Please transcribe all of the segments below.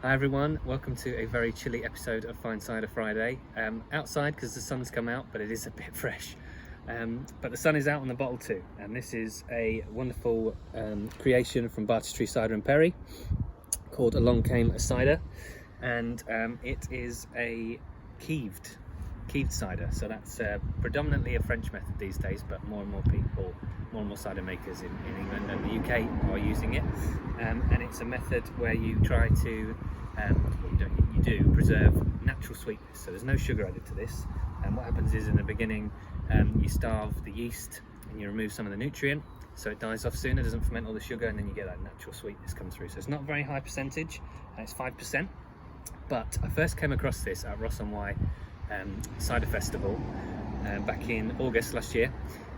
Hi everyone, welcome to a very chilly episode of Fine Cider Friday. Outside because the sun's come out, but it is a bit fresh. But the sun is out on the bottle too, and this is a wonderful creation from Bartestree Cider and Perry called Along Came a Cider, and it is a Keeved cider. So that's predominantly a French method these days, but more and more people, more and more cider makers in England and the UK are using it. And it's a method where you try to, you do preserve natural sweetness. So there's no sugar added to this. And what happens is in the beginning, you starve the yeast and you remove some of the nutrient, so it dies off sooner, doesn't ferment all the sugar, and then you get that natural sweetness come through. So it's not a very high percentage, it's 5%. But I first came across this at Ross-on-Wye Cider Festival back in August last year,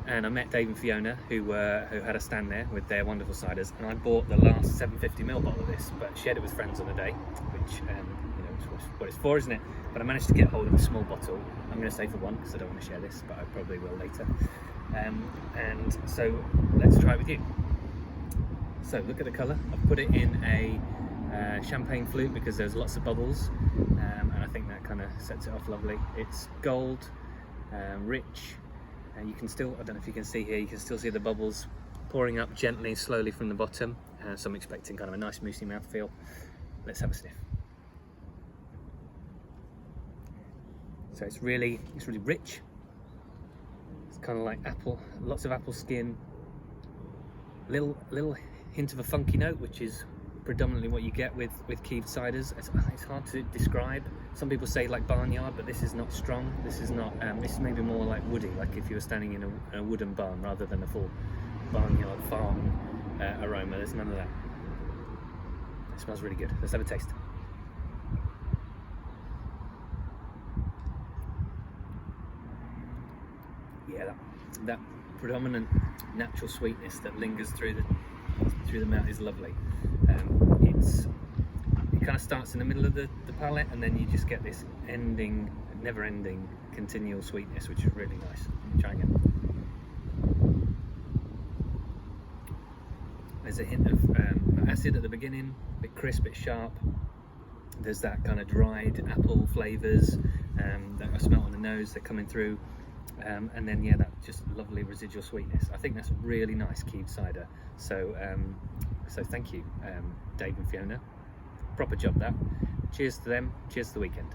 and I met Dave and Fiona who had a stand there with their wonderful ciders, and I bought the last 750ml bottle of this, but shared it with friends on the day, which is what it's for, isn't it? But I managed to get hold of a small bottle. I'm going to save for one because I don't want to share this, but I probably will later. And so let's try it with you. So look at the colour. I've put it in a champagne flute because there's lots of bubbles, and I think that kind of sets it off lovely. It's gold, rich, and you can still, I don't know if you can see here, you can still see the bubbles pouring up gently, slowly from the bottom. So I'm expecting kind of a nice moussey mouthfeel. Let's have a sniff. So it's really rich. It's kind of like apple, lots of apple skin, little hint of a funky note, which is predominantly what you get with Keeved ciders. It's hard to describe. Some people say like barnyard, but this is not strong. This is not. This is maybe more like woody, like if you were standing in a wooden barn rather than a full barnyard farm aroma. There's none of that. It smells really good. Let's have a taste. Yeah, that predominant natural sweetness that lingers through the mouth is lovely. It kind of starts in the middle of the palate, and then you just get this never-ending, continual sweetness, which is really nice. Try again. There's a hint of acid at the beginning, a bit crisp, a bit sharp. There's that kind of dried apple flavours that I smell on the nose. They're coming through. And then that just lovely residual sweetness. I think that's a really nice Keeved cider. So thank you, Dave and Fiona. Proper job that. Cheers to them. Cheers to the weekend.